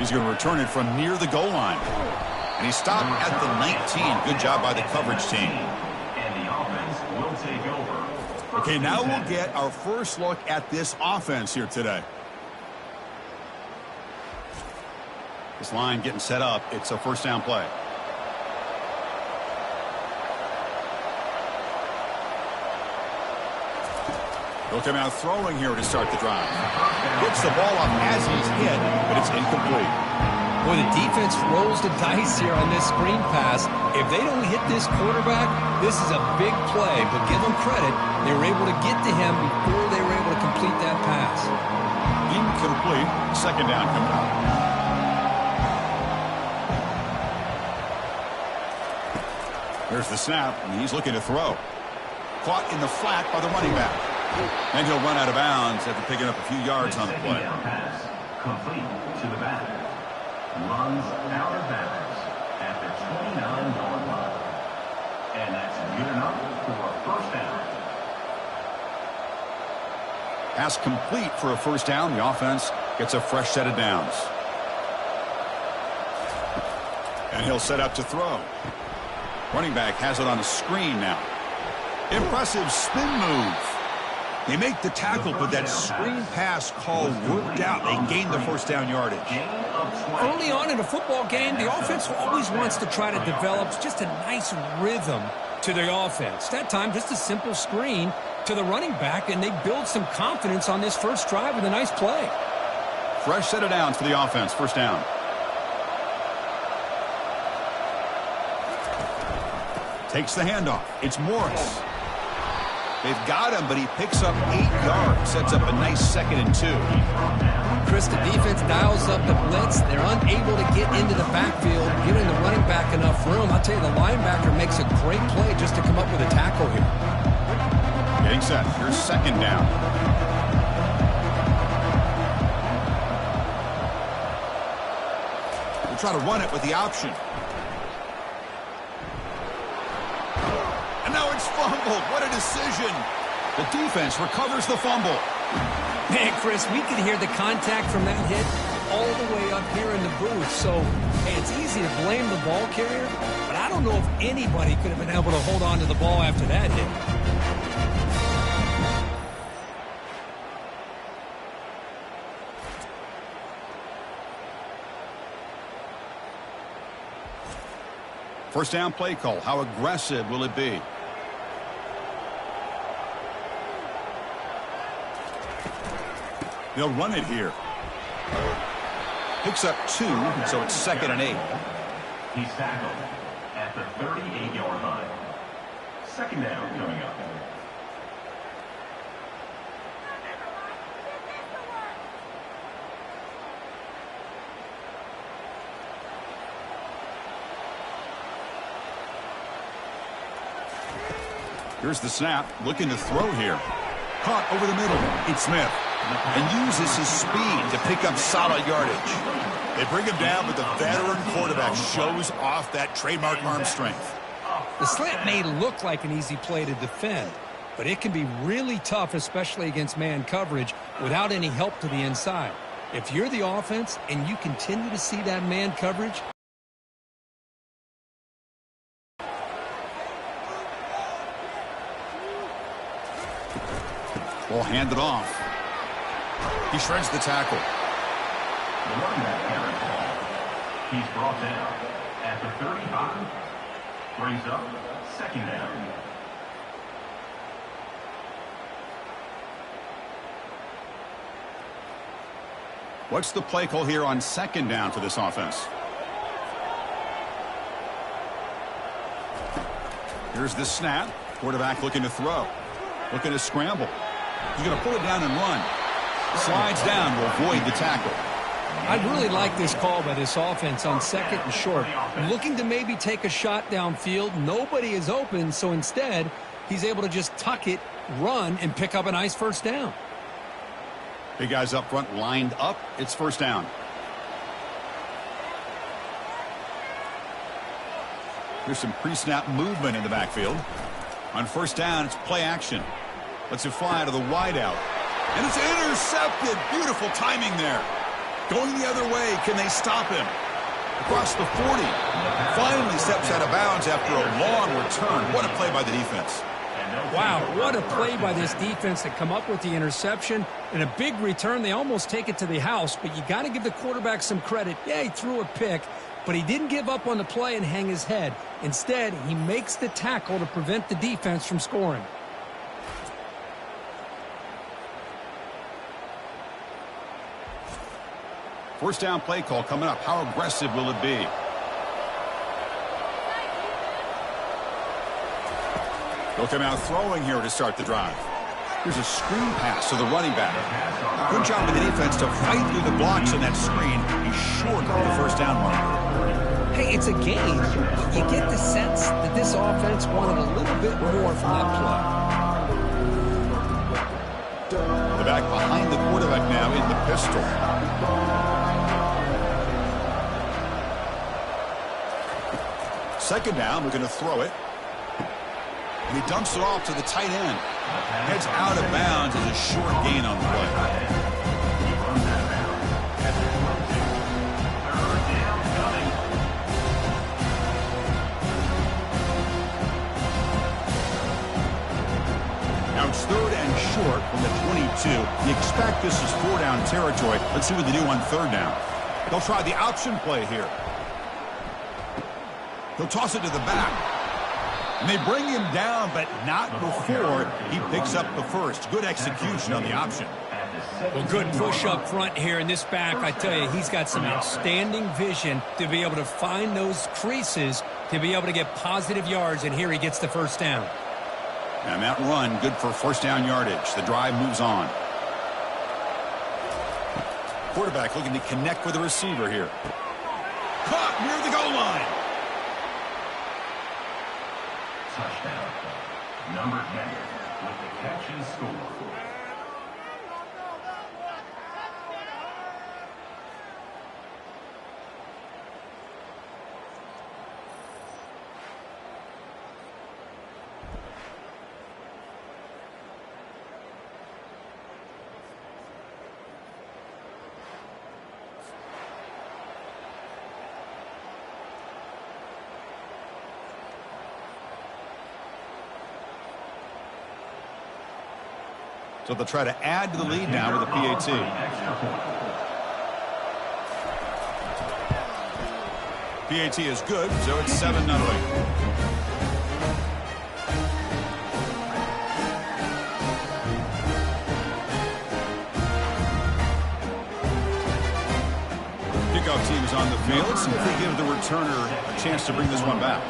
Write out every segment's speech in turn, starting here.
He's going to return it from near the goal line. And he stopped at the 19. Good job by the coverage team. And the offense will take over. Okay, now we'll get our first look at this offense here today. This line getting set up. It's a first down play. He'll come out throwing here to start the drive. Gets the ball off as he's hit, but it's incomplete. Boy, the defense rolls the dice here on this screen pass. If they don't hit this quarterback, this is a big play. But give them credit, they were able to get to him before they were able to complete that pass. Incomplete. Second down coming up. There's the snap, and he's looking to throw. Caught in the flat by the running back. And he'll run out of bounds after picking up a few yards on the play. Pass complete to the back. Runs out of bounds at the 29-yard line. And that's good enough for a first down. Pass complete for a first down. The offense gets a fresh set of downs. And he'll set up to throw. Running back has it on a screen now. Impressive spin move. They make the tackle, but that screen pass call worked out. They gained the first down yardage. Early on in a football game, the offense always wants to try to develop just a nice rhythm to the offense. That time, just a simple screen to the running back, and they build some confidence on this first drive with a nice play. Fresh set of downs for the offense. First down. Takes the handoff. It's Morris. They've got him, but he picks up 8 yards. Sets up a nice 2nd and 2. Chris, the defense dials up the blitz. They're unable to get into the backfield, giving the running back enough room. I'll tell you, the linebacker makes a great play just to come up with a tackle here. Getting set. Here's second down. We'll try to run it with the option. And now it's fumbled. What a decision. The defense recovers the fumble. Man, Chris, we could hear the contact from that hit all the way up here in the booth. So, hey, it's easy to blame the ball carrier, but I don't know if anybody could have been able to hold on to the ball after that hit. First down play call. How aggressive will it be? They'll run it here. Picks up 2, so it's 2nd and 8. He's tackled at the 38-yard line. Second down coming up. Here's the snap. Looking to throw here. Caught over the middle. It's Smith. And uses his speed to pick up solid yardage. They bring him down, but the veteran quarterback shows off that trademark arm strength. The slant may look like an easy play to defend, but it can be really tough, especially against man coverage, without any help to the inside. If you're the offense and you continue to see that man coverage, ball handed off. He shreds the tackle. The running back carry. He's brought down at the 35. Brings up second down. What's the play call here on second down for this offense? Here's the snap. Quarterback looking to throw. Looking to scramble. He's going to pull it down and run. Slides down to avoid the tackle. I really like this call by this offense on second and short. Looking to maybe take a shot downfield. Nobody is open, so instead, he's able to just tuck it, run, and pick up a nice first down. Big guys up front lined up. It's first down. There's some pre-snap movement in the backfield. On first down, it's play action. Lets it fly to the wideout. And it's intercepted. Beautiful timing there. Going the other way, can they stop him? Across the 40. Finally steps out of bounds after a long return. What a play by the defense. Wow, what a play by this defense to come up with the interception and a big return. They almost take it to the house, but you got to give the quarterback some credit. Yeah, he threw a pick, but he didn't give up on the play and hang his head. Instead, he makes the tackle to prevent the defense from scoring. First down play call coming up. How aggressive will it be? They'll come out throwing here to start the drive. Here's a screen pass to the running back. Good job by the defense to fight through the blocks on that screen. He's short of the first down mark. Hey, it's a game. You get the sense that this offense wanted a little bit more from that play. The back behind the quarterback now in the pistol. Second down, we're going to throw it. And he dumps it off to the tight end. Heads out of bounds as a short gain on the play. Now it's third and short from the 22. You expect this is 4-down territory. Let's see what they do on third down. They'll try the option play here. He'll toss it to the back. And they bring him down, but not before he picks up the first. Good execution on the option. Well, good push up front here in this back. I tell you, he's got some outstanding vision to be able to find those creases, to be able to get positive yards, and here he gets the first down. And that run, good for first down yardage. The drive moves on. Quarterback looking to connect with the receiver here. Caught near the goal line. Touchdown. Number 10 with the catch and score. So they'll try to add to the lead now with a PAT. PAT is good, so it's 7-0. Kickoff team is on the field. Let's see if they give the returner a chance to bring this one back.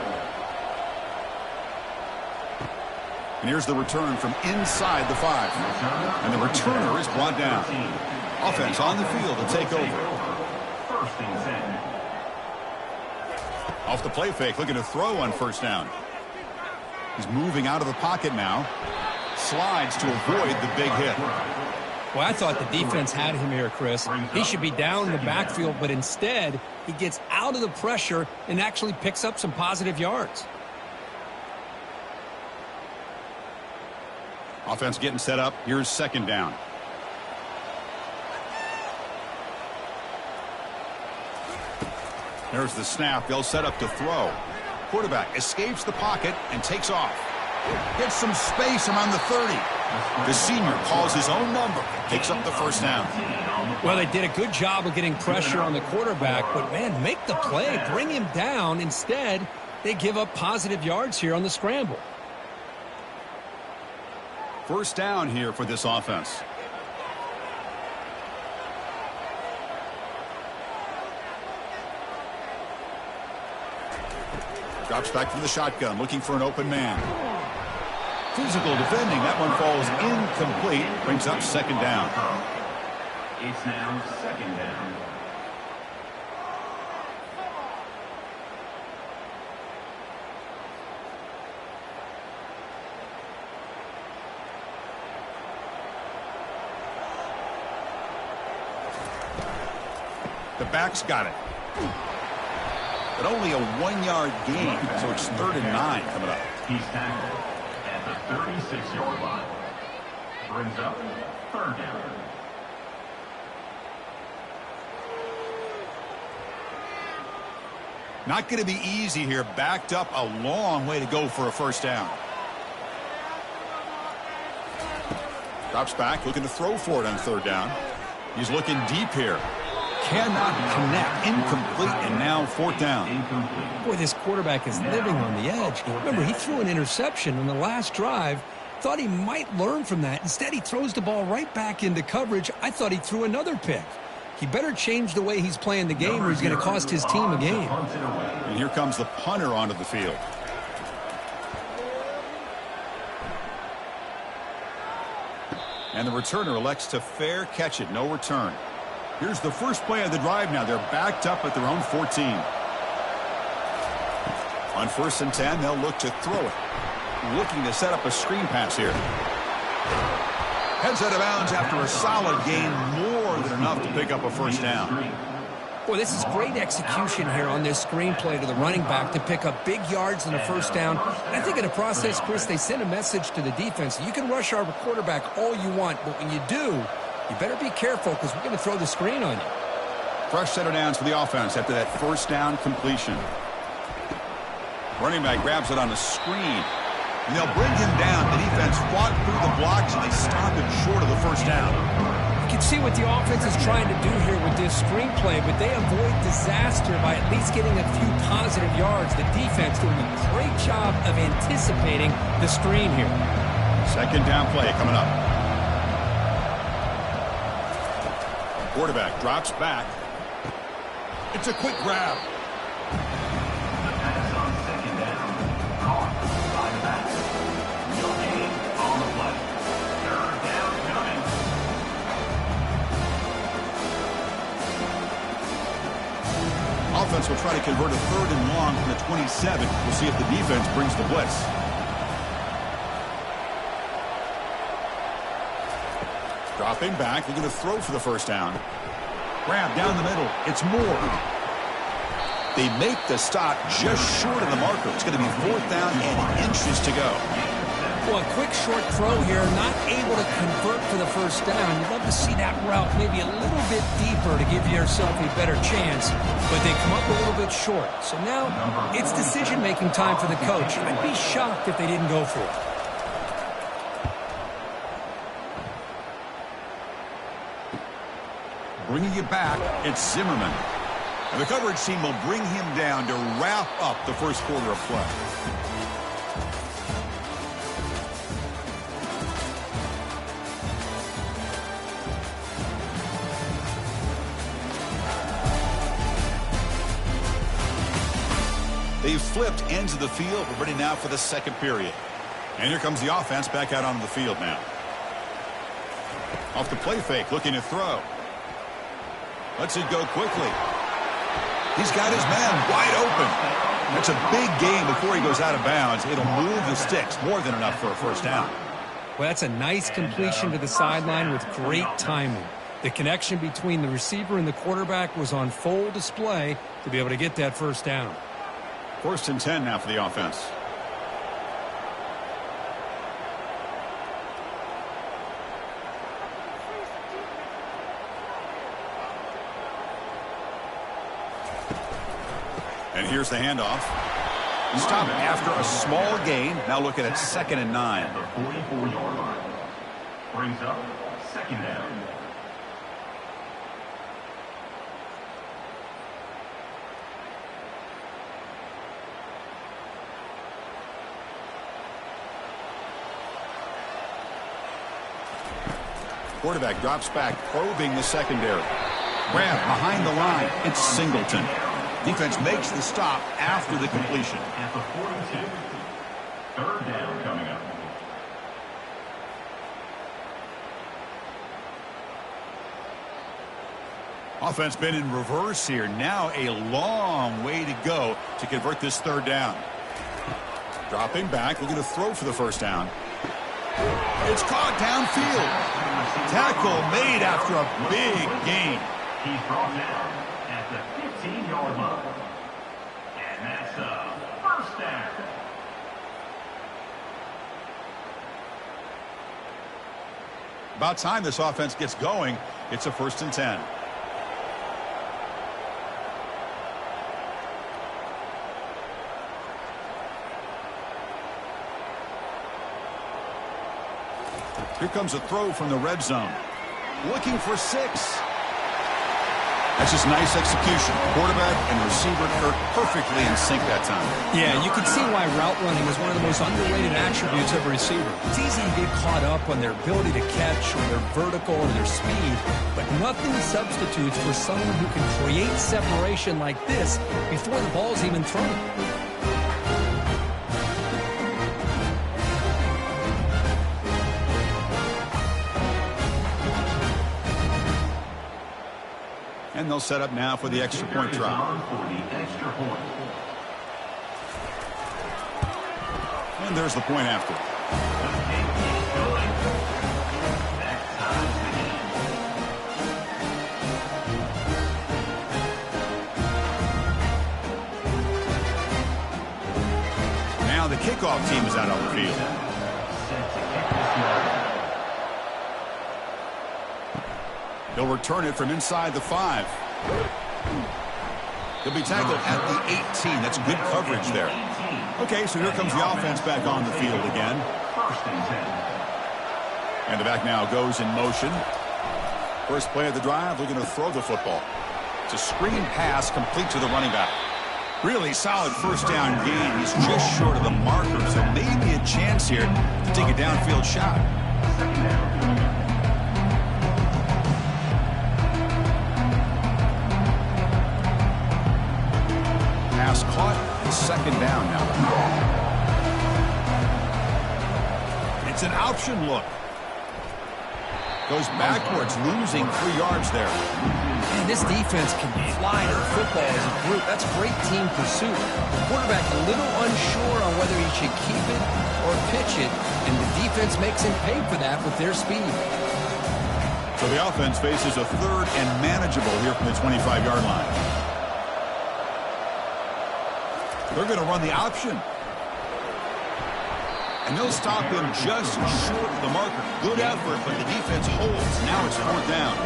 And here's the return from inside the 5. And the returner is brought down. Offense on the field to take over. Off the play fake, looking to throw on first down. He's moving out of the pocket now. Slides to avoid the big hit. Well, I thought the defense had him here, Chris. He should be down in the backfield, but instead, he gets out of the pressure and actually picks up some positive yards. Offense getting set up. Here's second down. There's the snap. They'll set up to throw. Quarterback escapes the pocket and takes off. Gets some space around the 30. The senior calls his own number. Picks up the first down. Well, they did a good job of getting pressure on the quarterback, but, man, make the play. Bring him down. Instead, they give up positive yards here on the scramble. First down here for this offense. Drops back from the shotgun, looking for an open man. Physical defending. That one falls incomplete. Brings up second down. It's now second down. The back's got it. But only a 1-yard gain, so it's 3rd and 9 coming up. He's tackled at the 36-yard line. Brings up third down. Not going to be easy here. Backed up a long way to go for a first down. Drops back, looking to throw for it on third down. He's looking deep here. Cannot connect. Incomplete, and now fourth down. Boy, this quarterback is living on the edge. Remember, he threw an interception on the last drive. Thought he might learn from that. Instead, he throws the ball right back into coverage. I thought he threw another pick. He better change the way he's playing the game or he's going to cost his team a game. And here comes the punter onto the field. And the returner elects to fair catch it. No return. Here's the first play of the drive now. They're backed up at their own 14. On 1st and 10, they'll look to throw it. Looking to set up a screen pass here. Heads out of bounds after a solid gain, more than enough to pick up a first down. Boy, this is great execution here on this screenplay to the running back to pick up big yards and a first down. And I think in the process, Chris, they sent a message to the defense. You can rush our quarterback all you want, but when you do, you better be careful because we're going to throw the screen on you. Fresh set of downs for the offense after that first down completion. Running back grabs it on the screen. And they'll bring him down. The defense fought through the blocks, and they stop him short of the first down. You can see what the offense is trying to do here with this screenplay, but they avoid disaster by at least getting a few positive yards. The defense doing a great job of anticipating the screen here. Second down play coming up. Quarterback drops back. It's a quick grab. The pass on second down. Caught by the back. No gain on the play. Third down coming. Offense will try to convert a third and long from the 27. We'll see if the defense brings the blitz. Dropping back, they're going to throw for the first down. Grab down the middle. It's Moore. They make the stop just short of the marker. It's going to be fourth down and inches to go. Well, a quick short throw here, not able to convert for the first down. You'd love to see that route maybe a little bit deeper to give yourself a better chance, but they come up a little bit short. So now it's decision-making time for the coach. I'd be shocked if they didn't go for it. Bringing it back, it's Zimmerman. And the coverage team will bring him down to wrap up the first quarter of play. They've flipped ends of the field. We're ready now for the second period. And here comes the offense back out onto the field now. Off the play fake, looking to throw. Lets it go quickly. He's got his man wide open. That's a big gain before he goes out of bounds. It'll move the sticks. More than enough for a first down. Well, that's a nice completion to the sideline with great timing. The connection between the receiver and the quarterback was on full display to be able to get that first down. 1st and 10 now for the offense. And here's the handoff. Stop after a small gain. Now looking at 2nd and 9. At the 44-yard line. Brings up second down. Quarterback drops back, probing the secondary. Grab behind the line. It's Singleton. Defense makes the stop after the completion. At the 42. Third down coming up. Offense been in reverse here. Now a long way to go to convert this third down. Dropping back, looking to throw for the first down. It's caught downfield. Tackle made after a big gain. He's brought down at the 15-yard line. And that's a first down. About time this offense gets going. It's a 1st and 10. Here comes a throw from the red zone. Looking for 6. That's just nice execution. Quarterback and receiver Kirk perfectly in sync that time. Yeah, you can see why route running is one of the most underrated attributes of a receiver. It's easy to get caught up on their ability to catch or their vertical or their speed, but nothing substitutes for someone who can create separation like this before the ball's even thrown. And they'll set up now for the extra point try. And there's the point after. Now the kickoff team is out on the field. He'll return it from inside the 5. He'll be tackled at the 18. That's good coverage there. Okay, so here comes the offense back on the field again. And the back now goes in motion. First play of the drive, looking to throw the football. It's a screen pass complete to the running back. Really solid first down gain. He's just short of the marker, so maybe a chance here to take a downfield shot. Pass caught, second down now. It's an option look. Goes backwards, losing 3 yards there. And this defense can fly to the football as a group. That's great team pursuit. The quarterback a little unsure on whether he should keep it or pitch it, and the defense makes him pay for that with their speed. So the offense faces a 3rd and manageable here from the 25-yard line. They're going to run the option. And they'll stop him just short of the marker. Good effort, but the defense holds. Now it's 4th down.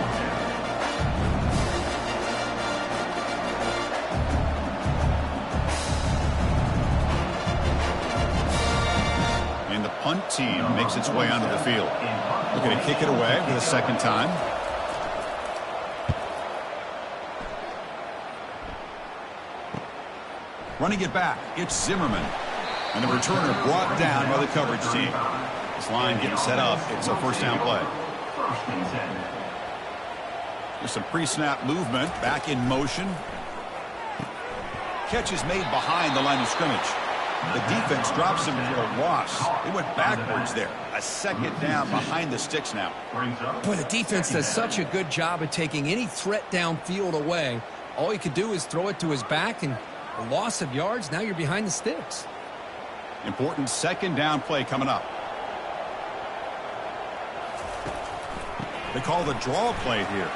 And the punt team makes its way onto the field. Looking to kick it away for the 2nd time. Running it back, it's Zimmerman. And the returner brought down by the coverage team. This line getting set up. It's a first down play. There's some pre-snap movement. Back in motion. Catch is made behind the line of scrimmage. The defense drops him for a loss. They went backwards there. A 2nd down behind the sticks now. Boy, the defense does such a good job of taking any threat downfield away. All he could do is throw it to his back, and a loss of yards, now you're behind the sticks. Important 2nd down play coming up. They call the draw play here.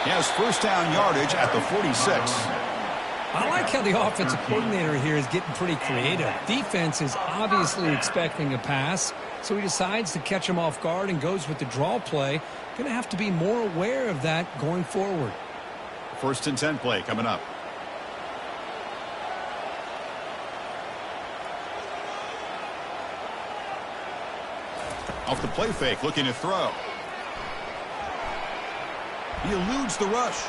He has first down yardage at the 46. I like how the offensive coordinator here is getting pretty creative. Defense is obviously expecting a pass, so he decides to catch him off guard and goes with the draw play. Going to have to be more aware of that going forward. 1st and 10 play coming up. Off the play fake, looking to throw. He eludes the rush.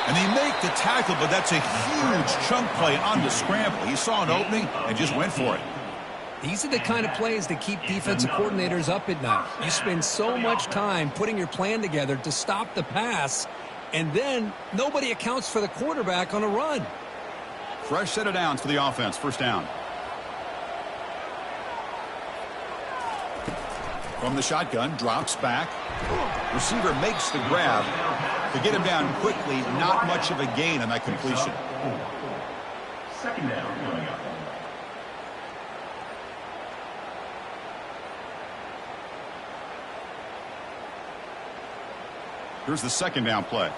And they make the tackle, but that's a huge chunk play on the scramble. He saw an opening and just went for it. These are the kind of plays that keep defensive coordinators up at night. You spend so much time putting your plan together to stop the pass, and then nobody accounts for the quarterback on a run. Fresh set of downs for the offense. First down. From the shotgun, drops back. Receiver makes the grab. To get him down quickly, not much of a gain on that completion. 2nd down coming up. Here's the 2nd down play.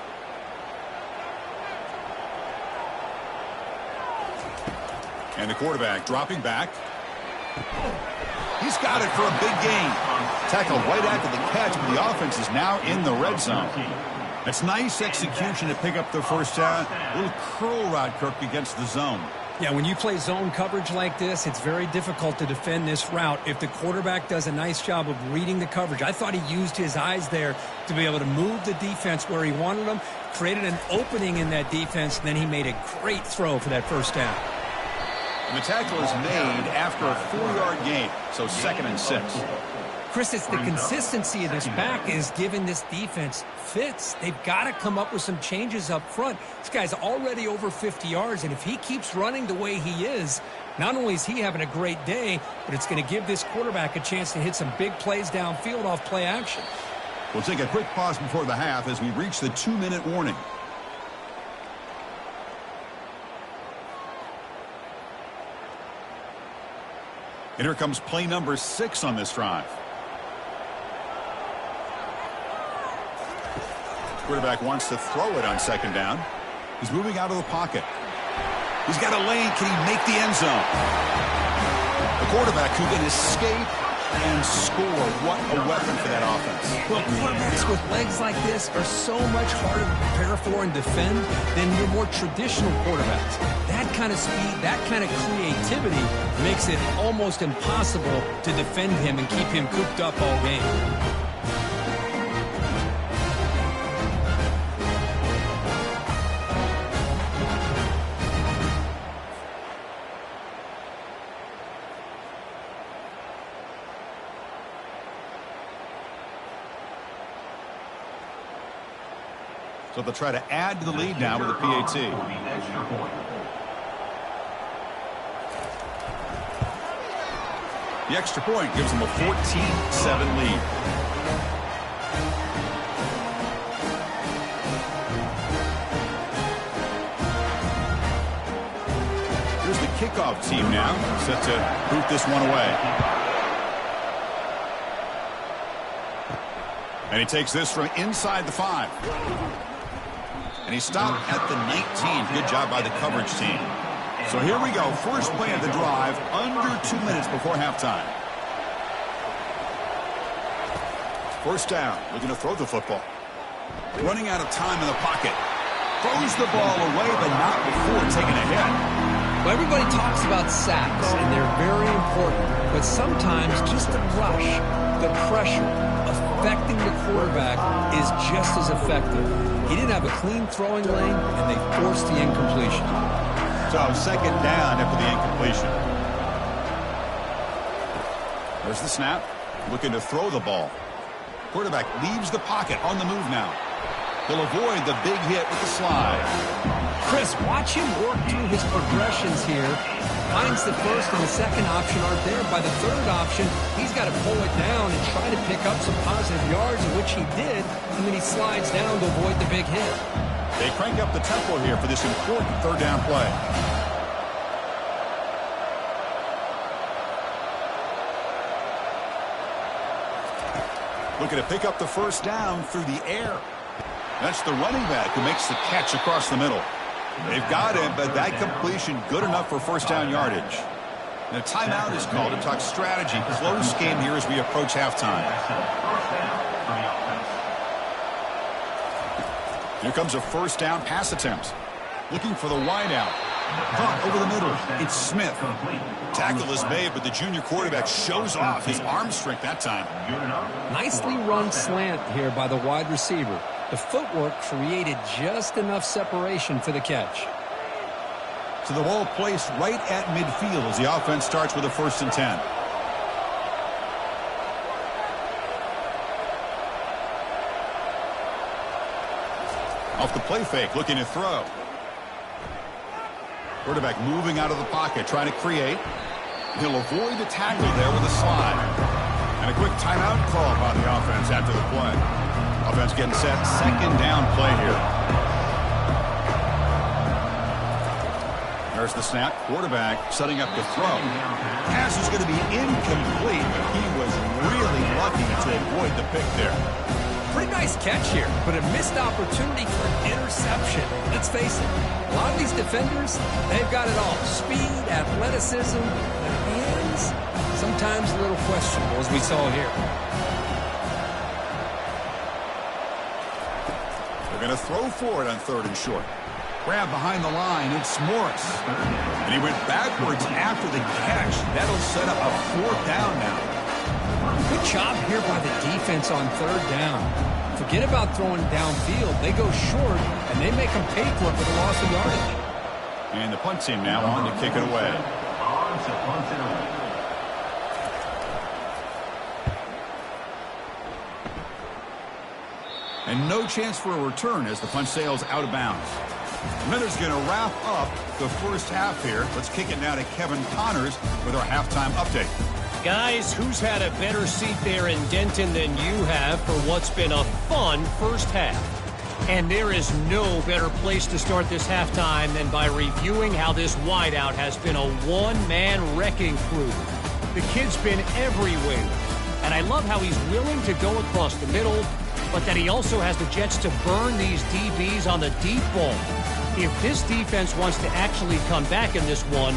And the quarterback dropping back. He's got it for a big gain. Tackled right after the catch, but the offense is now in the red zone. That's nice execution to pick up the first down. A little curl route, Kirk, against the zone. Yeah, when you play zone coverage like this, it's very difficult to defend this route if the quarterback does a nice job of reading the coverage. I thought he used his eyes there to be able to move the defense where he wanted them, created an opening in that defense, and then he made a great throw for that first down. And the tackle is made after a 4-yard gain, so 2nd and 6. Chris, it's the consistency of this back is giving this defense fits. They've got to come up with some changes up front. This guy's already over 50 yards, and if he keeps running the way he is, not only is he having a great day, but it's going to give this quarterback a chance to hit some big plays downfield off play action. We'll take a quick pause before the half as we reach the 2-minute warning. And here comes play number 6 on this drive. Quarterback wants to throw it on 2nd down. He's moving out of the pocket. He's got a lane. Can he make the end zone? A quarterback who can escape and score. What a weapon for that offense. Well, quarterbacks with legs like this are so much harder to prepare for and defend than your more traditional quarterbacks. That kind of speed, that kind of creativity makes it almost impossible to defend him and keep him cooped up all game. So they'll try to add to the lead now with a PAT. The extra point gives them a 14-7 lead. Here's the kickoff team now, set to boot this one away. And he takes this from inside the 5. And he stopped at the 19. Good job by the coverage team. So here we go. First play of the drive, under 2 minutes before halftime. First down, looking to throw the football. Running out of time in the pocket. Throws the ball away, but not before taking a hit. Well, everybody talks about sacks, and they're very important. But sometimes just the rush, the pressure, affecting the quarterback is just as effective. He didn't have a clean throwing lane, and they forced the incompletion. So 2nd down after the incompletion. There's the snap. Looking to throw the ball. Quarterback leaves the pocket on the move now. He'll avoid the big hit with the slide. Chris, watch him work through his progressions here. Finds the first and the second option aren't there. By the third option, he's got to pull it down and try to pick up some positive yards, which he did, and then he slides down to avoid the big hit. They crank up the tempo here for this important 3rd down play. Looking to pick up the first down through the air. That's the running back who makes the catch across the middle. They've got him, but that completion good enough for 1st down yardage. And a timeout is called to talk strategy. Close game here as we approach halftime. Here comes a 1st down pass attempt. Looking for the wideout. Caught over the middle. It's Smith. Tackle is made, but the junior quarterback shows off his arm strength that time. Nicely run slant here by the wide receiver. The footwork created just enough separation for the catch. So the ball placed right at midfield as the offense starts with a 1st and 10. Off the play fake, looking to throw. Quarterback moving out of the pocket, trying to create. He'll avoid the tackle there with a slide. And a quick timeout call by the offense after the play. Offense getting set, 2nd down play here. There's the snap. Quarterback setting up the throw. Pass is going to be incomplete, but he was really lucky to avoid the pick there. Pretty nice catch here, but a missed opportunity for an interception. Let's face it, a lot of these defenders, they've got it all. Speed, athleticism, their hands, sometimes a little questionable, as we saw here. They're going to throw for it on 3rd and short. Grab behind the line. It's Morris. And he went backwards after the catch. That'll set up a 4th down now. Good job here by the defense on 3rd down. Forget about throwing downfield. They go short, and they make them pay for it with a loss of yardage. And the punt team now on to kick it away. On to punt it away. And no chance for a return as the punt sails out of bounds. Miller's going to wrap up the first half here. Let's kick it now to Kevin Connors with our halftime update. Guys, who's had a better seat there in Denton than you have for what's been a fun first half? And there is no better place to start this halftime than by reviewing how this wideout has been a one-man wrecking crew. The kid's been everywhere. And I love how he's willing to go across the middle, but that he also has the jets to burn these DBs on the deep ball. If this defense wants to actually come back in this one,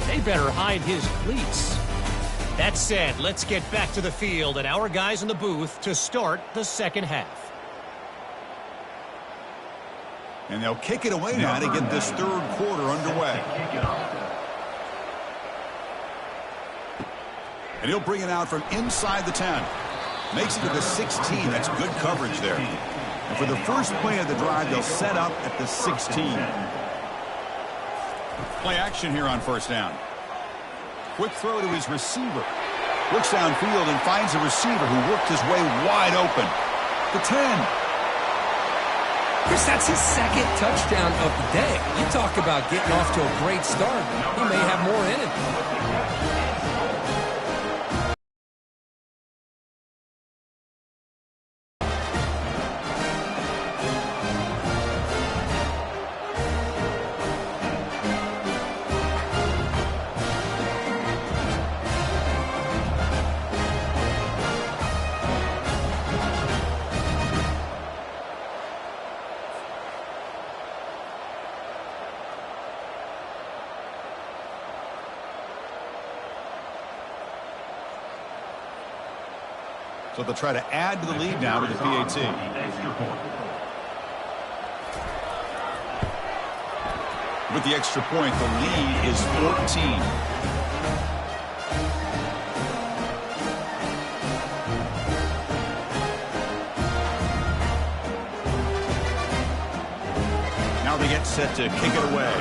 they better hide his cleats. That said, let's get back to the field and our guys in the booth to start the second half. And they'll kick it away now to get this 3rd quarter underway. And he'll bring it out from inside the 10. Makes it to the 16. That's good coverage there. And for the first play of the drive, they'll set up at the 16. Play action here on 1st down. Quick throw to his receiver. Looks downfield and finds a receiver who worked his way wide open. The 10. Chris, that's his 2nd touchdown of the day. You talk about getting off to a great start. He may have more in it. So they'll try to add to the lead now with the PAT. With the extra point, the lead is 14. Now they get set to kick it away.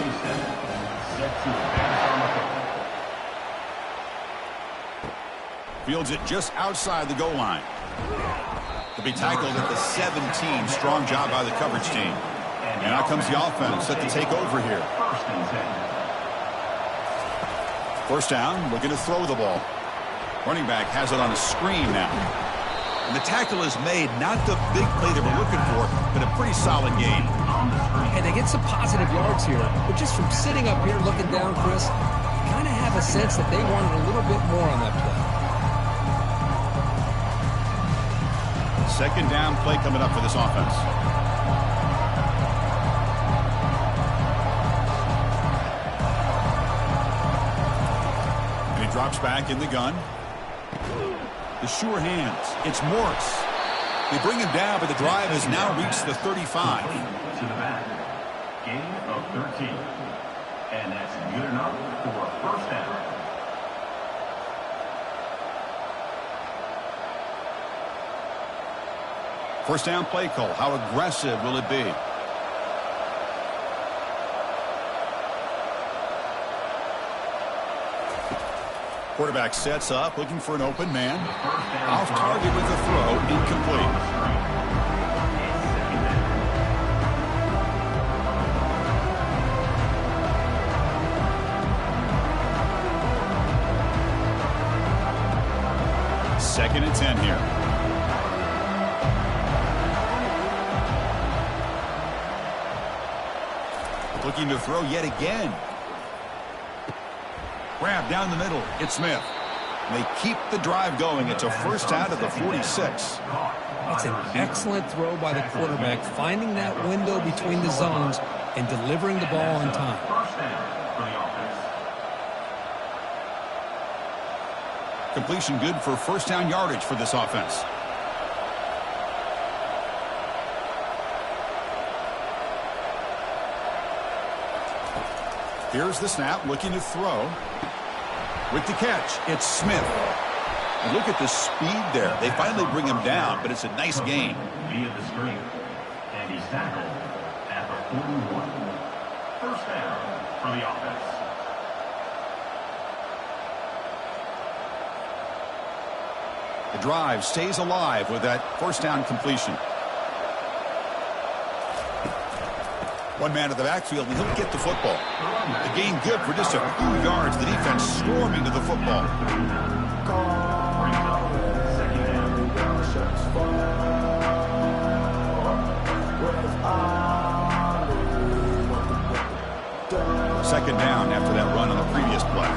Fields it just outside the goal line. To be tackled at the 17. Strong job by the coverage team. And out comes the offense set to take over here. 1st down, looking to throw the ball. Running back has it on a screen now. And the tackle is made, not the big play they were looking for, but a pretty solid game. And they get some positive yards here, but just from sitting up here looking down, Chris, you kind of have a sense that they wanted a little bit more on that play. 2nd down play coming up for this offense. And he drops back in the gun. The sure hands. It's Morris. They bring him down, but the drive has now reached the 35. To the back. Gain of 13. And that's good enough for a 1st down. First down play call. How aggressive will it be? Quarterback sets up, looking for an open man. Off target with the throw, incomplete. Second and 10 here. Looking to throw yet again. Grab down the middle. It's Smith. They keep the drive going. It's a 1st down at the 46. That's an excellent throw by the quarterback, finding that window between the zones and delivering the ball on time. 1st down for the offense. Completion good for 1st down yardage for this offense. Here's the snap, looking to throw. With the catch, it's Smith. And look at the speed there. They finally bring him down, but it's a nice gain. Via the screen. And he's tackled at the 41. First down for the offense. The drive stays alive with that first down completion. One man at the backfield, and he'll get the football. The gain good for just a few yards. The defense storming to the football. Second down after that run on the previous play.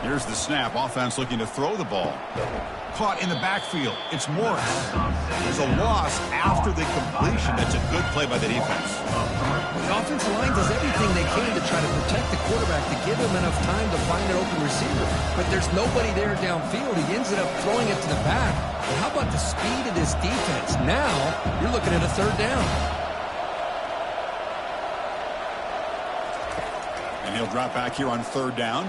Here's the snap. Offense looking to throw the ball. Caught in the backfield. It's Morris. There's a loss after the completion. That's a good play by the defense. The offensive line does everything they can to try to protect the quarterback to give him enough time to find an open receiver. But there's nobody there downfield. He ends up throwing it to the back. But how about the speed of this defense? Now you're looking at a third down. And he'll drop back here on third down.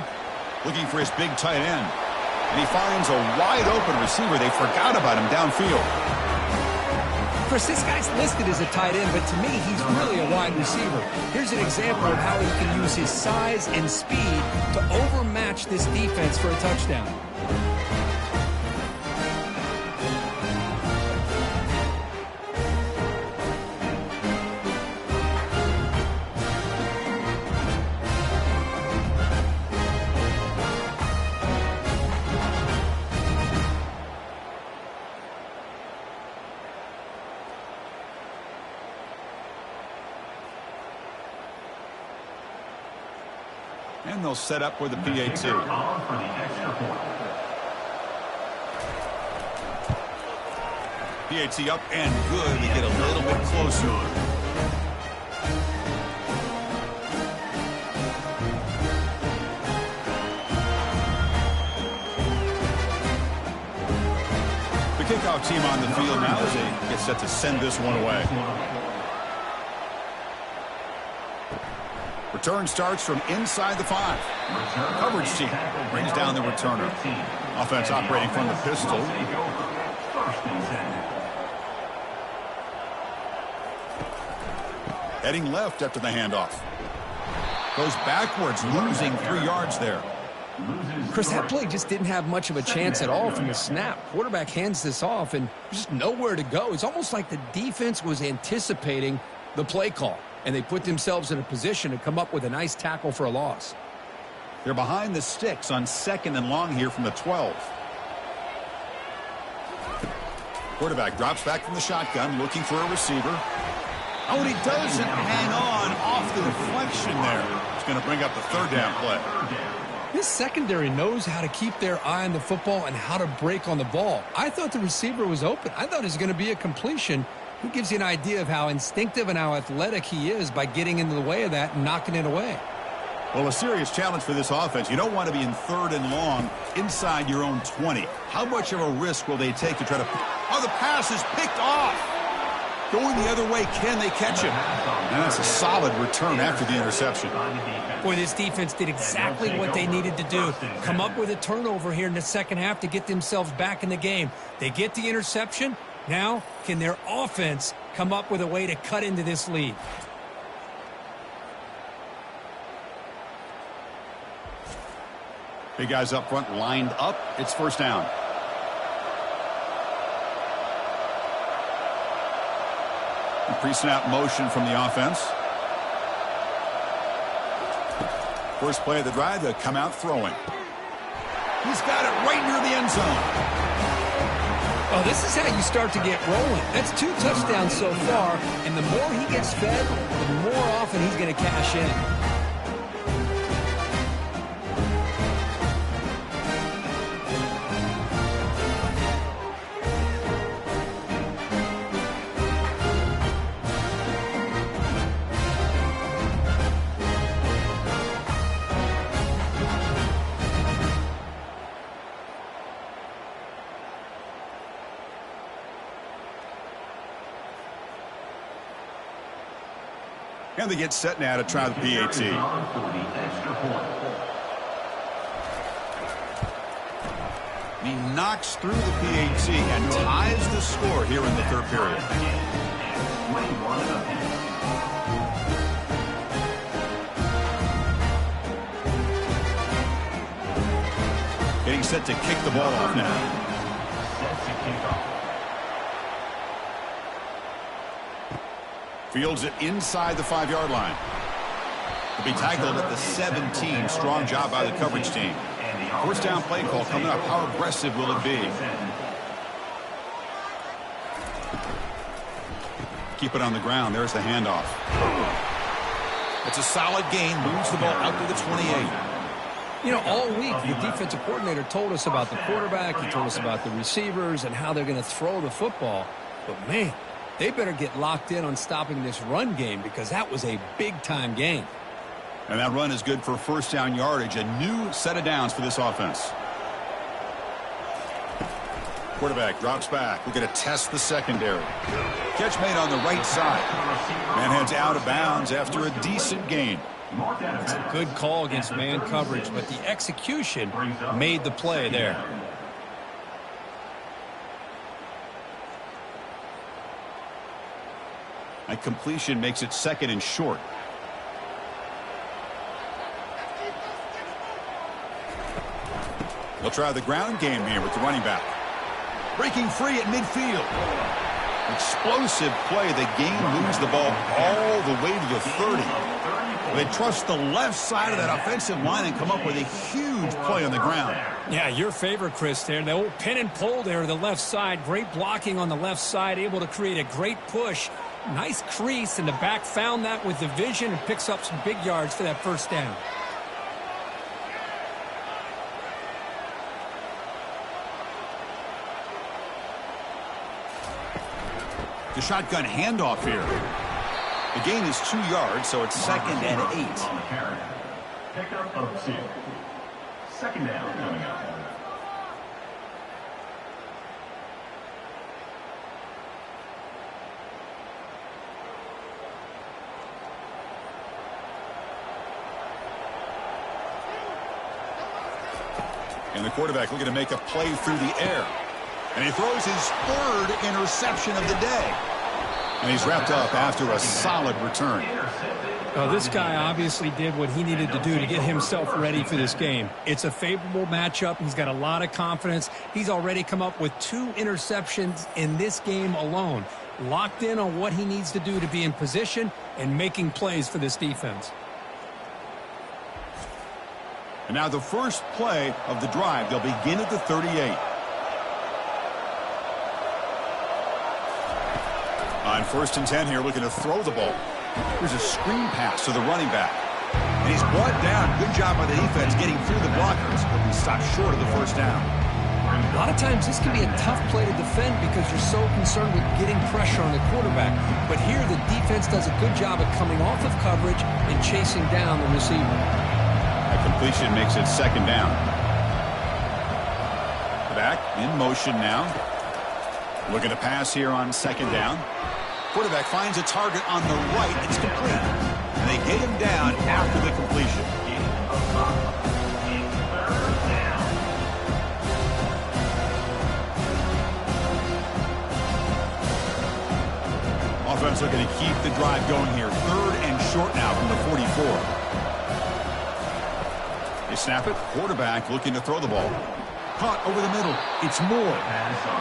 Looking for his big tight end. And he finds a wide-open receiver. They forgot about him downfield. Chris, this guy's listed as a tight end, but to me, he's really a wide receiver. Here's an example of how he can use his size and speed to overmatch this defense for a touchdown. And they'll set up with the PAT. PAT up and good. We get a little bit closer. The kickoff team on the field now as they get set to send this one away. Return starts from inside the 5. Coverage team brings down the returner. Offense operating from the pistol. Heading left after the handoff. Goes backwards, losing 3 yards there. Chris, that play just didn't have much of a chance at all from the snap. Quarterback hands this off, and there's just nowhere to go. It's almost like the defense was anticipating the play call, and they put themselves in a position to come up with a nice tackle for a loss. They're behind the sticks on 2nd and long here from the 12. Quarterback drops back from the shotgun, looking for a receiver. Oh, and he doesn't hang on off the deflection there. It's going to bring up the third down play. This secondary knows how to keep their eye on the football and how to break on the ball. I thought the receiver was open. I thought it was going to be a completion. Who gives you an idea of how instinctive and how athletic he is by getting into the way of that and knocking it away? Well, a serious challenge for this offense. You don't want to be in 3rd and long inside your own 20. How much of a risk will they take to try to... Oh, the pass is picked off. Going the other way, can they catch him? And that's a solid return after the interception. Boy, this defense did exactly what they needed to do. Come up with a turnover here in the second half to get themselves back in the game. They get the interception. Now, can their offense come up with a way to cut into this lead? Big guys up front lined up. It's first down. Pre-snap motion from the offense. First play of the drive, they'll come out throwing. He's got it right near the end zone. Oh, this is how you start to get rolling. That's 2 touchdowns so far, and the more he gets fed, the more often he's going to cash in. And they get set now to try the PAT. He knocks through the PAT and ties the score here in the third period. Getting set to kick the ball off now. Fields it inside the 5-yard line. He'll be tackled at the 17. Strong job by the coverage team. First down play call coming up. How aggressive will it be? Keep it on the ground. There's the handoff. It's a solid gain. Moves the ball out to the 28. You know, all week the defensive coordinator told us about the quarterback. He told us about the receivers and how they're going to throw the football. But, man, they better get locked in on stopping this run game because that was a big-time gain. And that run is good for first down yardage. A new set of downs for this offense. Quarterback drops back. We're going to test the secondary. Catch made on the right side. Man heads out of bounds after a decent gain. It's a good call against man coverage, but the execution made the play there. A completion makes it second and short. They'll try the ground game here with the running back. Breaking free at midfield. Explosive play. The game moves the ball all the way to the 30. They trust the left side of that offensive line and come up with a huge play on the ground. Yeah, your favorite, Chris, there. The old pin and pull there, the left side. Great blocking on the left side, able to create a great push. Nice crease, and the back found that with the vision and picks up some big yards for that first down. The shotgun handoff here. The gain is 2 yards, so it's second and 8. Pickup of 2. Second down coming up. And the quarterback looking to make a play through the air. And he throws his third interception of the day. And he's wrapped up after a solid return. This guy obviously did what he needed to do to get himself ready for this game. It's a favorable matchup. He's got a lot of confidence. He's already come up with 2 interceptions in this game alone. Locked in on what he needs to do to be in position and making plays for this defense. And now the first play of the drive. They'll begin at the 38. On first and 10 here, looking to throw the ball. Here's a screen pass to the running back. And he's brought down. Good job by the defense getting through the blockers, but we stopped short of the first down. A lot of times this can be a tough play to defend because you're so concerned with getting pressure on the quarterback. But here the defense does a good job of coming off of coverage and chasing down the receiver. A completion makes it second down. Back in motion now. Looking to pass here on second down. Quarterback finds a target on the right. It's complete. And they get him down after the completion. Offense looking to keep the drive going here. Third and short now from the 44. They snap it. Quarterback looking to throw the ball. Caught over the middle. It's Moore.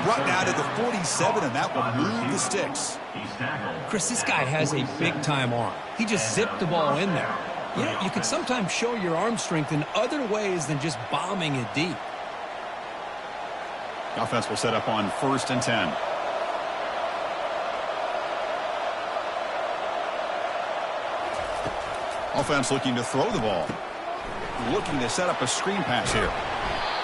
Brought down to the 47, and that will move the sticks. Chris, this guy has a big-time arm. He just zipped the ball in there. You know, you can sometimes show your arm strength in other ways than just bombing it deep. The offense will set up on first and 10. Offense looking to throw the ball. Looking to set up a screen pass here.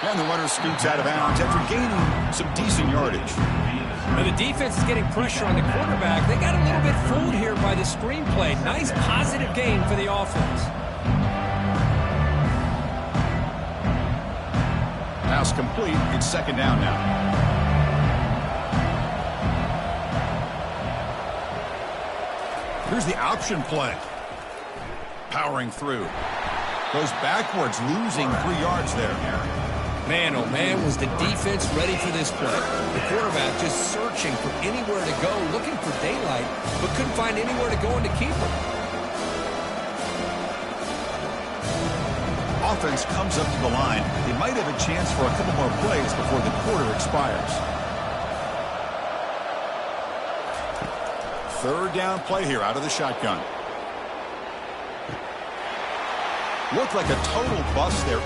And the runner scoots out of bounds after gaining some decent yardage. Now the defense is getting pressure on the quarterback. They got a little bit fooled here by the screenplay. Nice positive gain for the offense. Pass complete. It's second down now. Here's the option play. powering through. Goes backwards, losing 3 yards there. Man, oh man, was the defense ready for this play. The quarterback just searching for anywhere to go, looking for daylight, but couldn't find anywhere to go in to keep him. Offense comes up to the line. They might have a chance for a couple more plays before the quarter expires. Third down play here out of the shotgun. Looked like a total bust there.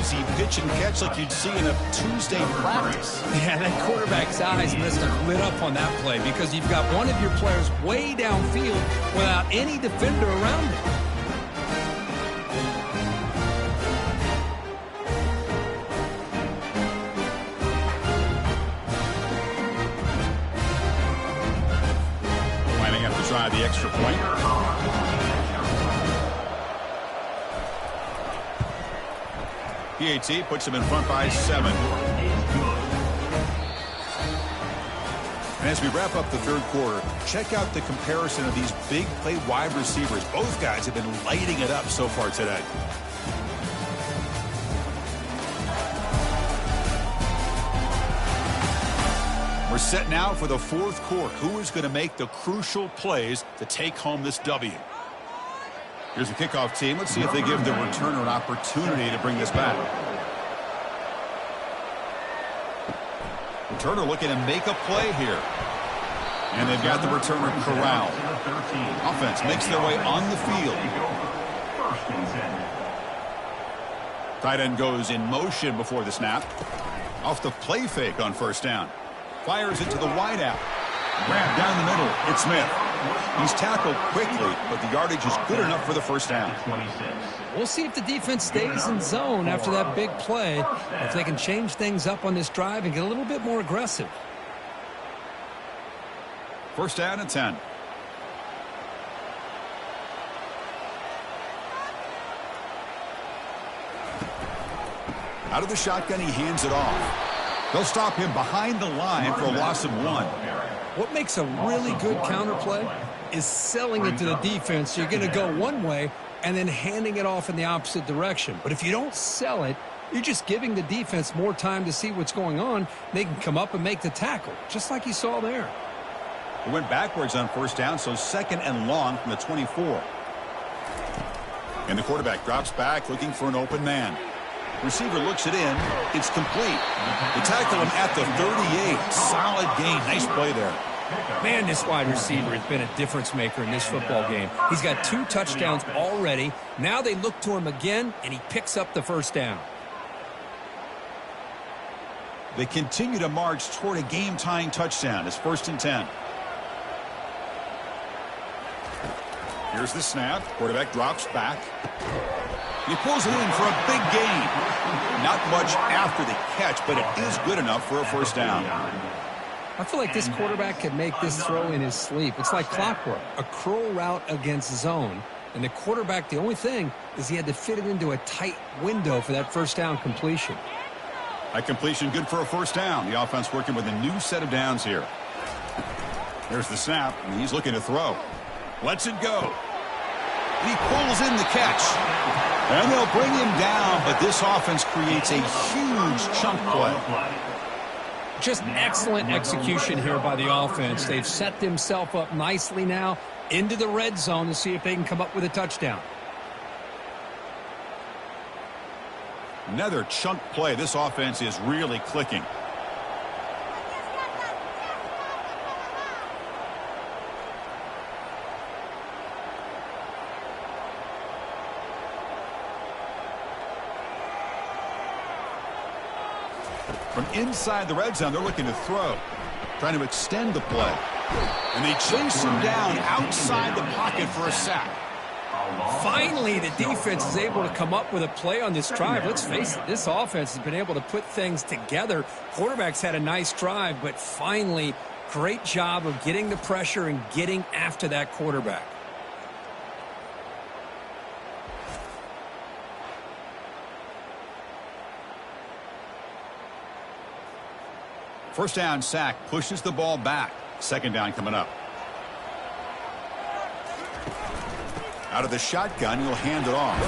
Easy pitch and catch like you'd see in a Tuesday practice. Yeah, that quarterback's eyes must have lit up on that play because you've got one of your players way downfield without any defender around him. Lining up to try the extra point. PAT puts him in front by 7. And as we wrap up the third quarter, check out the comparison of these big play wide receivers. Both guys have been lighting it up so far today. We're set now for the fourth quarter. Who is going to make the crucial plays to take home this W? Here's the kickoff team. Let's see if they give the returner an opportunity to bring this back. Returner looking to make a play here. And they've got the returner corralled. Offense makes their way on the field. Tight end goes in motion before the snap. Off the play fake on first down. Fires it to the wideout. Grab down the middle. It's Smith. He's tackled quickly, but the yardage is good enough for the first down. We'll see if the defense stays in zone after that big play, if they can change things up on this drive and get a little bit more aggressive. First down and 10. Out of the shotgun, he hands it off. They'll stop him behind the line for a loss of 1. What makes a really good counterplay is selling it to the defense. So you're going to go one way and then handing it off in the opposite direction. But if you don't sell it, you're just giving the defense more time to see what's going on. They can come up and make the tackle, just like you saw there. It went backwards on first down, so second and long from the 24. And the quarterback drops back looking for an open man. Receiver looks it in. It's complete. They tackle him at the 38. Solid gain. Nice play there. Man, this wide receiver has been a difference maker in this football game. He's got 2 touchdowns already. Now they look to him again, and he picks up the first down. They continue to march toward a game-tying touchdown. It's first and 10. Here's the snap. Quarterback drops back. He pulls it in for a big gain. Not much after the catch, but it is good enough for a first down. I feel like this quarterback could make this throw in his sleep. It's like clockwork, a curl route against zone. And the quarterback, the only thing is he had to fit it into a tight window for that first down completion. That completion good for a first down. The offense working with a new set of downs here. There's the snap, and he's looking to throw. Lets it go. He pulls in the catch. And they'll bring him down, but this offense creates a huge chunk play. Just excellent execution here by the offense. They've set themselves up nicely now into the red zone to see if they can come up with a touchdown. Another chunk play. This offense is really clicking. From inside the red zone, they're looking to throw. Trying to extend the play. And they chase him down outside the pocket for a sack. Finally, the defense is able to come up with a play on this drive. Let's face it, this offense has been able to put things together. Quarterback's had a nice drive, but finally, great job of getting the pressure and getting after that quarterback. First down sack pushes the ball back. Second down coming up. Out of the shotgun, he'll hand it off.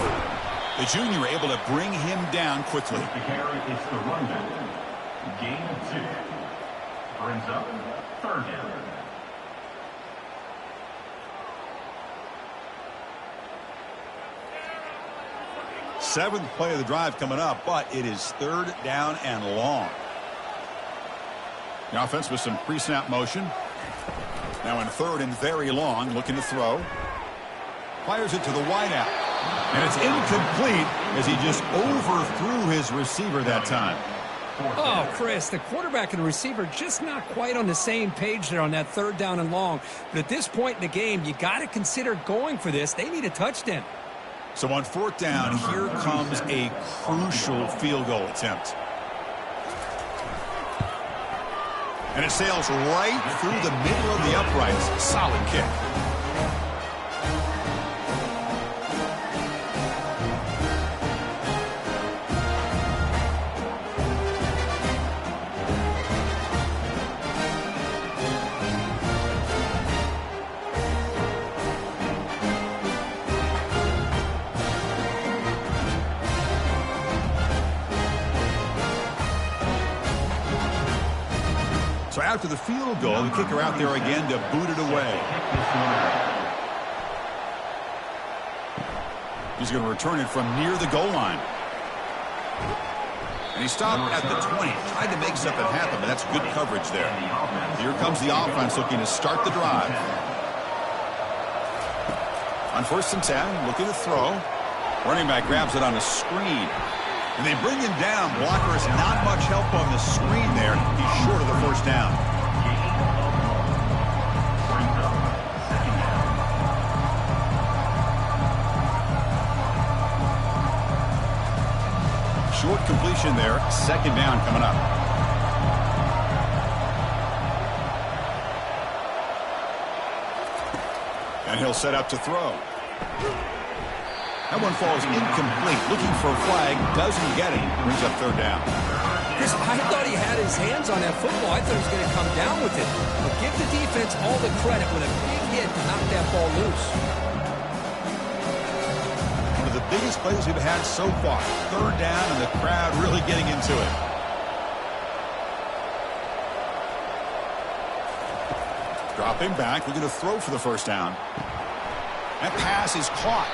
The junior able to bring him down quickly. The carry is the rundown. Gain of 2. Brings up 3rd down. Seventh play of the drive coming up, but it is 3rd down and long. The offense with some pre-snap motion. Now in 3rd and very long, looking to throw. Fires it to the wideout. And it's incomplete as he just overthrew his receiver that time. Oh, Chris, the quarterback and the receiver just not quite on the same page there on that 3rd down and long. But at this point in the game, you got to consider going for this. They need a touchdown. So on 4th down, here comes a crucial field goal attempt. And it sails right through the middle of the uprights. Solid kick. So after the field goal, the kicker out there again to boot it away. He's going to return it from near the goal line. And he stopped at the 20. Tried to make something happen, but that's good coverage there. Here comes the offense looking to start the drive. On 1st and 10, looking to throw. Running back grabs it on a screen. And they bring him down. Blocker is not much help on the screen there. He's short of the 1st down. Short completion there. 2nd down coming up. And he'll set up to throw. That one falls incomplete. Looking for a flag. Doesn't get it. Brings up 3rd down. Chris, I thought he had his hands on that football. I thought he was going to come down with it. But give the defense all the credit with a big hit to knock that ball loose. One of the biggest plays we've had so far. 3rd down and the crowd really getting into it. Dropping back. We're going to throw for the 1st down. That pass is caught.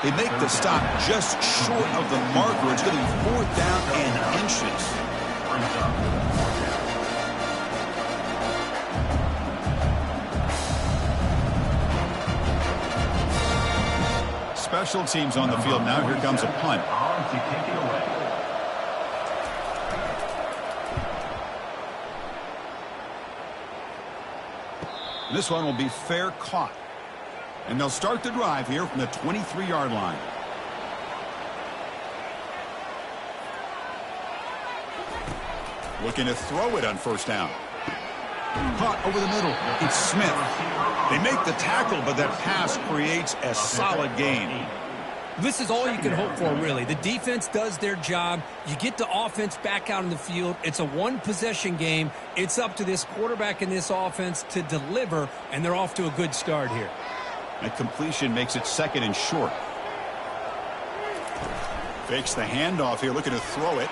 They make the stop just short of the marker. It's going to be 4th down and inches. Special teams on the field now. Here comes a punt. This one will be fair caught. And they'll start the drive here from the 23-yard line. Looking to throw it on 1st down. Caught over the middle. It's Smith. They make the tackle, but that pass creates a solid gain. This is all you can hope for, really. The defense does their job. You get the offense back out in the field. It's a one-possession game. It's up to this quarterback and this offense to deliver, and they're off to a good start here. That completion makes it 2nd and short. Fakes the handoff here, looking to throw it.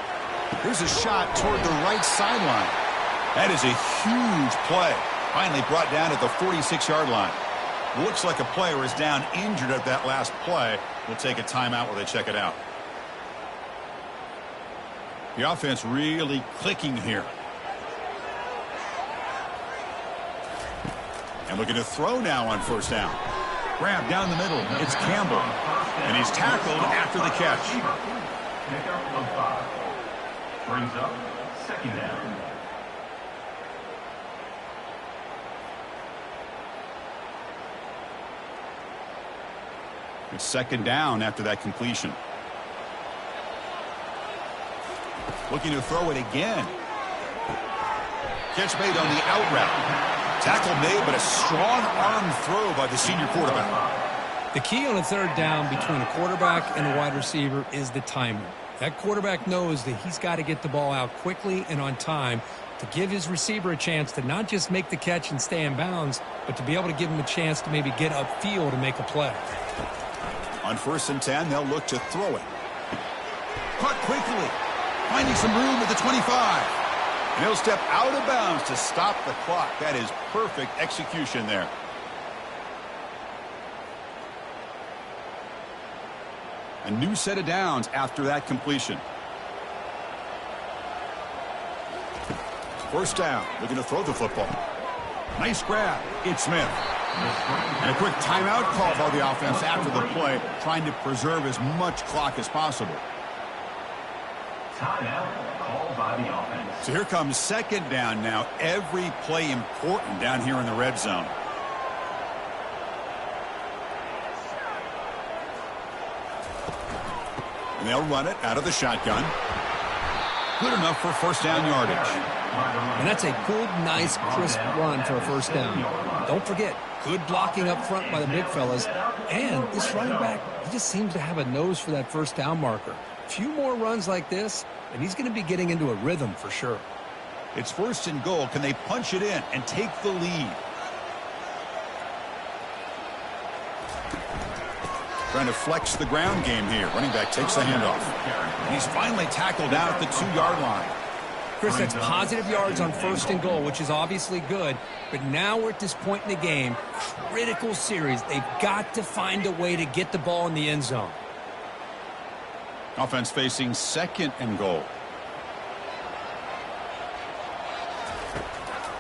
Here's a shot toward the right sideline. That is a huge play. Finally brought down at the 46-yard line. Looks like a player is down injured at that last play. We'll take a timeout while they check it out. The offense really clicking here. And looking to throw now on 1st down. Grab down the middle. It's Campbell. And he's tackled after the catch. Pickup of 5. Brings up 2nd down. It's 2nd down after that completion. Looking to throw it again. Catch made on the out route. Tackle made, but a strong arm throw by the senior quarterback. The key on a 3rd down between a quarterback and a wide receiver is the timing. That quarterback knows that he's got to get the ball out quickly and on time to give his receiver a chance to not just make the catch and stay in bounds, but to be able to give him a chance to maybe get upfield and make a play. On 1st and 10, they'll look to throw it. Caught quickly, finding some room at the 25. And he'll step out of bounds to stop the clock. That is perfect execution there. A new set of downs after that completion. 1st down, looking to throw the football. Nice grab. It's Smith. And a quick timeout call by the offense after the play, trying to preserve as much clock as possible. Timeout called by the offense. So here comes 2nd down now. Every play important down here in the red zone. And they'll run it out of the shotgun. Good enough for 1st down yardage. And that's a good, nice, crisp run for a 1st down. Don't forget, good blocking up front by the big fellas. And this running back, he just seems to have a nose for that 1st down marker. A few more runs like this, and he's going to be getting into a rhythm for sure. It's 1st and goal. Can they punch it in and take the lead? Trying to flex the ground game here. Running back takes the handoff. And he's finally tackled down at the 2-yard line. Chris, that's positive yards on 1st and goal, which is obviously good. But now we're at this point in the game, critical series. They've got to find a way to get the ball in the end zone. Offense facing 2nd and goal.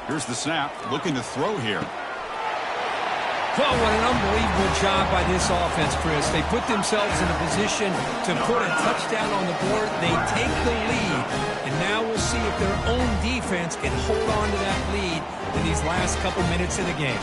Here's the snap. Looking to throw here. Well, what an unbelievable job by this offense, Chris. They put themselves in a position to put a touchdown on the board. They take the lead, and now we'll see if their own defense can hold on to that lead in these last couple minutes of the game.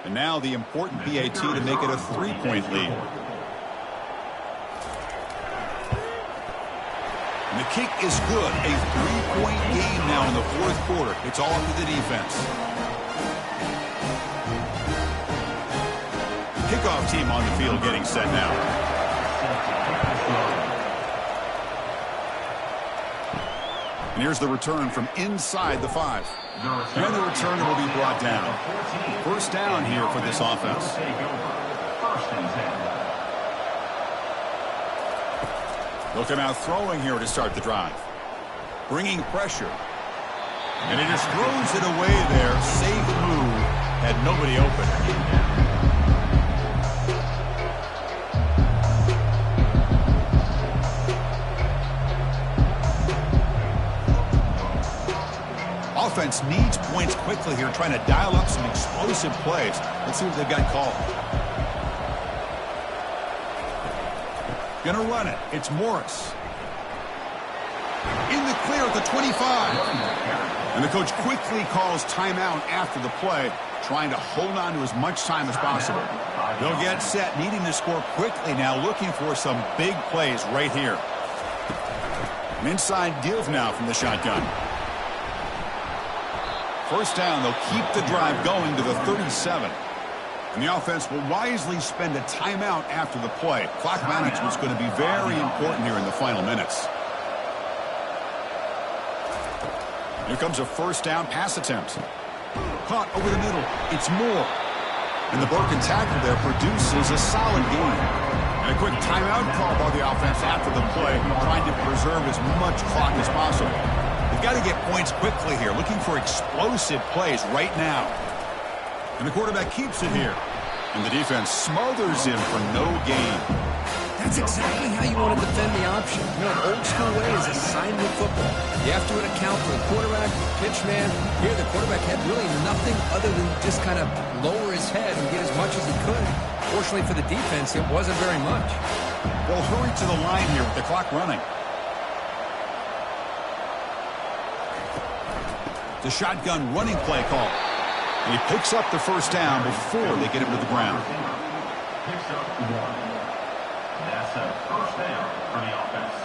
And now the important PAT to make it a 3-point lead. And the kick is good. A 3-point game now in the 4th quarter. It's all up to the defense. Kickoff team on the field getting set now. And here's the return from inside the 5. And the returner will be brought down. 1st down here for this offense. They'll come out throwing here to start the drive. Bringing pressure. And he just throws it away there. Safe move. Had nobody open. Offense needs points quickly here, trying to dial up some explosive plays. Let's see what they've got called. Gonna run it. It's Morris. In the clear at the 25. And the coach quickly calls timeout after the play, trying to hold on to as much time as possible. They'll get set, needing to score quickly now, looking for some big plays right here. An inside give now from the shotgun. 1st down, they'll keep the drive going to the 37. And the offense will wisely spend a timeout after the play. Clock management's going to be very important here in the final minutes. Here comes a 1st down pass attempt. Caught over the middle. It's Moore. And the broken tackle there produces a solid gain. And a quick timeout call by the offense after the play, trying to preserve as much clock as possible. They've got to get points quickly here, looking for explosive plays right now. And the quarterback keeps it here. And the defense smothers him for no gain. That's exactly how you want to defend the option. You know, an old school way is assignment football. You have to account for the quarterback, the pitch man. Here, the quarterback had really nothing other than just kind of lower his head and get as much as he could. Fortunately for the defense, it wasn't very much. Well, hurry to the line here with the clock running. The shotgun running play call. And he picks up the 1st down before they get him to the ground. Picks up 1. That's a 1st down for the offense.